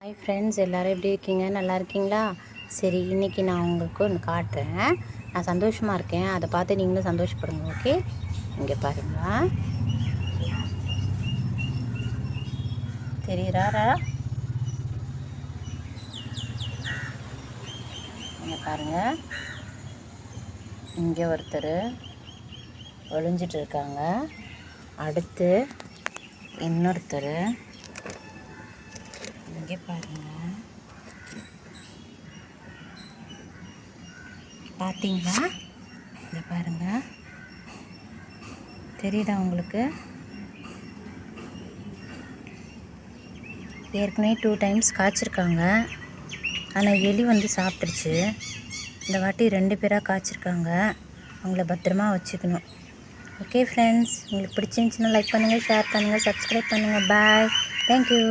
Hi friends, எல்லோரும் எப்படி இருக்கீங்க? நல்லா இருக்கீங்களா? சரி, இன்றைக்கி நான் உங்களுக்கு ஒன்று காட்டுறேன். நான் சந்தோஷமாக இருக்கேன், அதை பார்த்து நீங்களும் சந்தோஷப்படுங்க. ஓகே, இங்கே பாருங்களா, தெரியுறாரா? இங்கே பாருங்கள், இங்கே ஒருத்தர் ஒளிஞ்சிட்டு இருக்காங்க. அடுத்து இன்னொருத்தர் இங்கே பாருங்க, பார்த்தீங்களா? இதை பாருங்க, தெரியுதா உங்களுக்கு? ஏற்கனவே 2 டைம்ஸ் காய்ச்சிருக்காங்க, ஆனால் எலி வந்து சாப்பிட்ருச்சு. இந்த வாட்டி 2 பேராக காய்ச்சிருக்காங்க. அவங்கள பத்திரமா வச்சுக்கணும். ஓகே ஃப்ரெண்ட்ஸ், உங்களுக்கு பிடிச்சிருந்துச்சின்னா லைக் பண்ணுங்கள், ஷேர் பண்ணுங்கள், சப்ஸ்கிரைப் பண்ணுங்கள். பாய், தேங்க்யூ.